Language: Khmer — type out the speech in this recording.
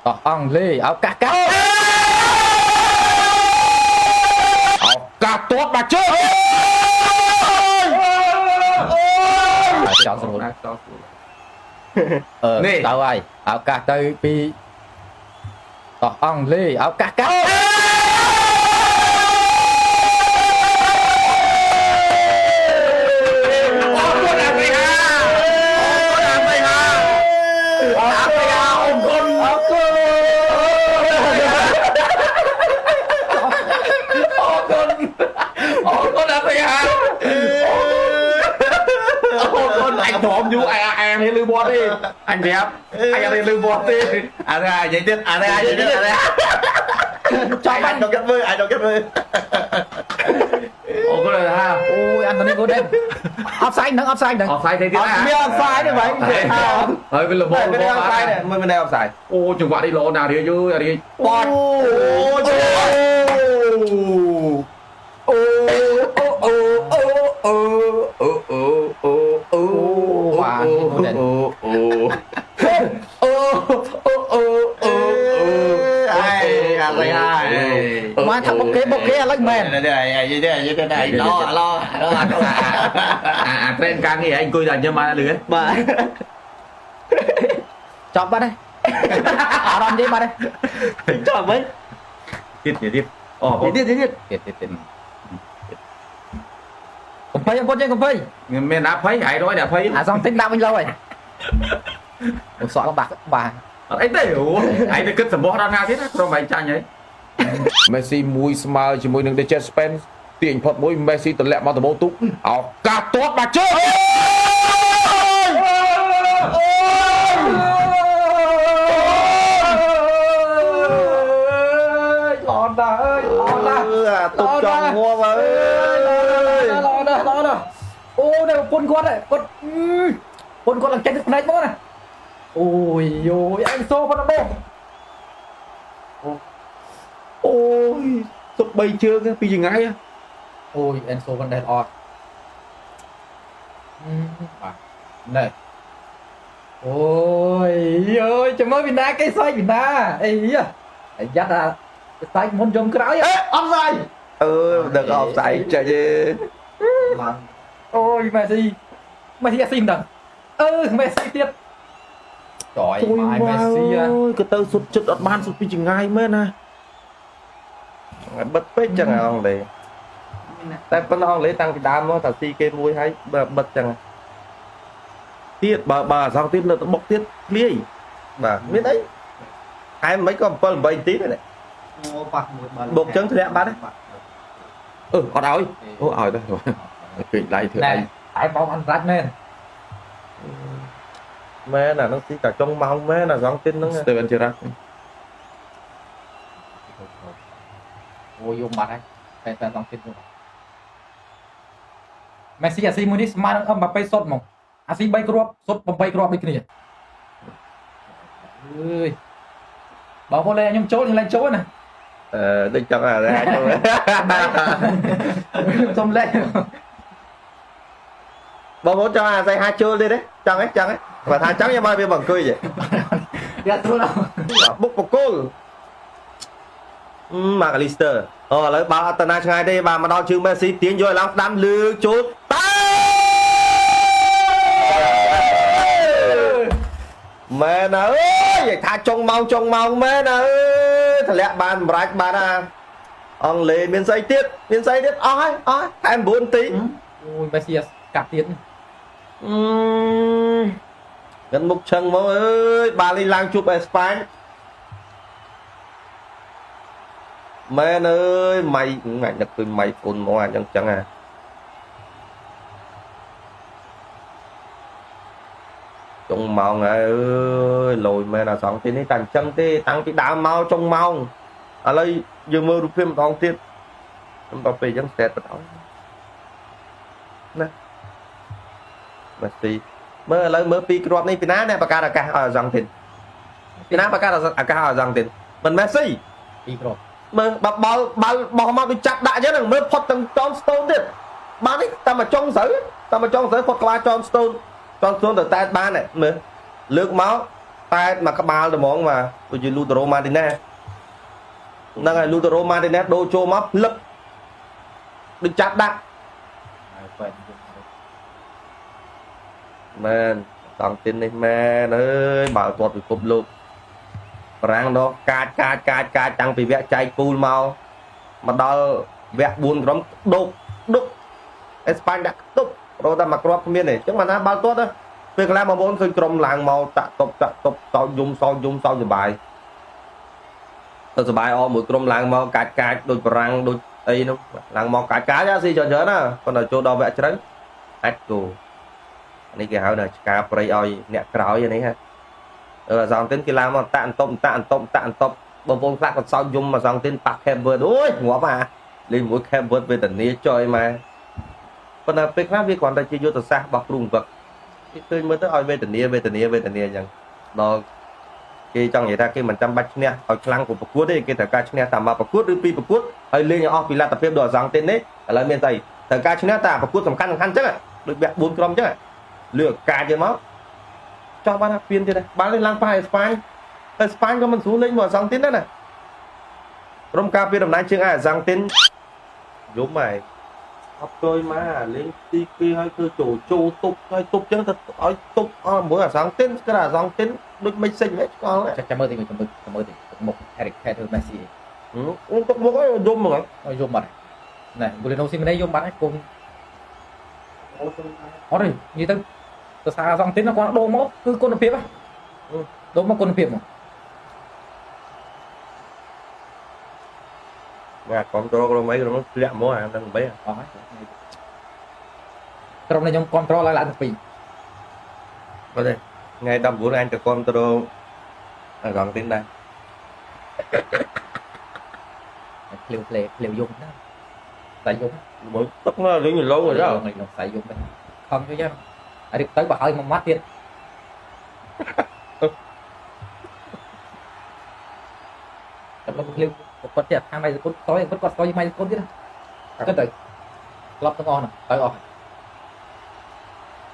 ông lê áo cá cá áo cá tốt mà chứ chọn rồi tao ai áo cá tới pi ông lê áo cá cá anh thòm chú em đi lưu bọt đi anh đẹp anh đi lưu bọt đi ra vậy tiếp ra vậy tiếp cho anh đâu kết với có lời ha ôi anh có đêm offside nắng offside thế tiếp mi offside đấy vậy ơi bây giờ bộ offside này mình đây offside ô chừng quả đi lộ nào đi chứ đi bọt mà thằng bốc kế lấy mền lo trên càng gì anh cùi dần cho mà lưới mà chọn ba đây ở đòn đi ba đây chọn mấy tiếp tiếp cùng phây ông phây mình đã thấy hãy nói đã thấy xong tính đau anh lâu rồi một sọ con bạc bà ấy tiểu ấy được kết sầm bó đang nga thế đó mày tranh ấy Messi មួយស្មើជាមួយនឹង The Jet Spence ទាញផុតមួយ Messi ទម្លាក់មកដំបូងទុកឱកាសទាត់បាត់ជើងល្អណាស់អើយល្អណាស់ tục tròn mua với ល្អណាស់អូនេះប្រពន្ធគាត់ប្រពន្ធគាត់ឡើងចេញទឹកភ្នែកមកណាអូយយោអេនសូប៉ុណ្ណោះអូយទុក3ជើងពីចង្អាយ ôi Enzo Van Der Ort này ôi ơi chấm ơi Việt Nam cái xoay Việt Nam ấy dắt à cái xoay muốn dùng cái đó offside được offside trời chứ ôi Messi xin đằng Messi tiếp trời ơi Messi cái tơ sụt chật ọt ban sụtពីចង្អាយមែនណា bậtពេកចឹងអង់គ្លេសតែប៉ុណ្ណោះអង់គ្លេសតាំងពីដើមមកតាស៊ីគេមួយហើយបិទចឹងទៀតបើអសងទៀតនៅទៅបុកទៀតធ្លាយបាទមានអីហែមមិនក៏7 8នាទីដែរបុកចឹងធ្លាក់បាត់អត់ឲ្យអូឲ្យទៅគេដៃធ្វើអី tại bóng ăn rách lên មែនអានោះទីតាចុងម៉ោងមែនអាសងទៀតហ្នឹង ស្ទើរអញ្ចឹង ôi dùng mặt anh phải dòng tiền dùng Messi à si munis mà âm mà bay sốt mỏng à si bay crop đi kia ơi bảo vô lên nhưng chỗ thì lên chỗ này ដូចចឹងអាដែរចូល xong lên បងប្អូនចង់អាស័យហាចូលទៀតទេចង់ហ៎បើថាចង់យកមកវាមកអង្គុយទេ dạ thôi đâu បុកបកុលម៉ាកាលីស្ទ័រឥឡូវបើអត់តាណាឆ្ងាយទេបាទមកដល់ជើងមេស៊ីទាញយកឡើងស្ដាំលើចូលតាមែនអើយនិយាយថាចុងម៉ោងមែនអើយធ្លាក់បានសម្រេចបានអាអង់គ្លេសមានស្អីទៀតអស់ហើយតែ9នាទី ôi Messi cặp tiền gần mục chânមកអើយបាលីឡើងជួបអេស្ប៉ាញមែនអើយម៉ៃអញនឹកឃើញម៉ៃកូនមកអញ្ចឹងចុងម៉ោងហើយអើយលយមែនអាសងទីនេះតែអញ្ចឹងទេតាំងពីដើមមកចុងម៉ោងឥឡូវយើងមើលរូបភាពម្ដងទៀតខ្ញុំដល់ពេលអញ្ចឹងស្ទែតបណ្ដោយណាមេស៊ីមើលឥឡូវមើលពីគ្រាប់នេះពីណាអ្នកបង្កើតឱកាសឲ្យអាសងទីនពីណាបង្កើតឱកាសឲ្យអាសងទីនមិនមេស៊ី đi crop មើលបើបោបោះមកដូចចាប់ដាក់អញ្ចឹងនឹងមើលផុតទាំងចនស្តូនទៀតបាននេះតែមកចុងស្រូវផុតក្បាលចនស្តូនទៅតែបានមើលលើកមក តែមកក្បាលត្មងបាទដូចជាលូតេរ៉ូម៉ាទីណេសហ្នឹងហើយលូតេរ៉ូម៉ាទីណេសដូរចូលមកលឹកដូចចាប់ដាក់មែនតង់ទីននេះមែនអើយបើគាត់ពិភពលោកប្រាំងនោះកាចតាំងពីវគ្គចែកពូលមកដល់វគ្គ4ក្រុមដុកអេស្ប៉ាញដាក់ទប់រត់តែមកគ្រាប់គ្មានទេអញ្ចឹងបានថាបើគាត់ពេលកន្លងបងប្អូនឃើញក្រុមឡើងមកតាក់ទប់សោយយំសោយសុបាយទៅសុបាយអមួយក្រុមឡើងមកកាចដូចប្រាំងដូចអីនោះឡើងមកកាចស៊ីច្រើនណាប៉ុន្តែចូលដល់វគ្គជ្រៅអាចគោនេះគេហៅថាឆ្កាព្រៃឲ្យអ្នកក្រោយនេះហ่ะអាសងទីនគេឡើងមកតាក់អន្ទប់បងប្អូនខ្លះគាត់សោយយំអាសងទីនប៉ះខេបវើតអូយងាប់លេងមួយខេបវើតវេទនាចុយមកប៉ុន្តែពេលខ្លះវាគ្រាន់តែជាយុទ្ធសាស្ត្ររបស់គ្រូបង្វឹកគេឃើញមើលទៅឲ្យវេទនាអញ្ចឹងដល់គេចង់និយាយថាគេមិនចាំបាច់ឈ្នះឲ្យខ្លាំងcủaប្រកួតទេគេត្រូវការឈ្នះតាមមកប្រកួតឬពីរប្រកួតហើយលេងឲ្យអស់ពីលទ្ធភាពដល់អាសងទីននេះឥឡូវមានតែត្រូវការឈ្នះតែប្រកួតសំខាន់អញ្ចឹងដូចវគ្គ4ក្រុមអញ្ចឹងលឿកាចទៅមកចង់បានថាពៀនទៀតដែរបានលេងឡើងប៉ះអេស្ប៉ាញតែស្ប៉ាញក៏មិនស្រួលលេងមកអាសងទីនដែរណាក្រុមការពារតំណែងជើងអាសងទីនយំហើយអត់គយមកលេងទី2ហើយគឺចូលទប់ហើយទប់ចឹងទៅឲ្យទប់អស់មួយអាសងទីនគឺអាសងទីនដូចមិនសិចវិញឆ្កល់ចាំមើលទីមុខ Eric Kay ធ្វើ Messi ទុកមុខឲ្យយំហ្មងឲ្យយំបាត់ណែ Bruno Simeone យំបាត់ហើយកូនអត់ទេនិយាយទៅសារអាសងទីនគាត់ដូរមកគឺគុណភាពហ៎ដូរមកគុណភាពមកបាទគ្រប់គ្រងក្រុមអីក្រុមធ្លាក់មកអានឹង3អស់ហើយក្រុមនេះខ្ញុំគ្រប់គ្រងឡើងទី2អត់ទេថ្ងៃ19អញក៏គ្រប់គ្រងអាសងទីនដែរភ្លាវយំណាតែយំមើលទឹកណាលេងឡូវrồi đó ខ្ញុំតែយំដែរខំជួយយ៉ាងអានេះទៅបើហើយមួយម៉ាត់ទៀតតែមកភ្លាវគាត់ទៀតខាងម៉ៃសគុណតយគាត់ស្គាល់ម៉ៃសគុណទៀតណាគាត់ទៅក្លប់ទាំងអស់ហ្នឹងទៅអស់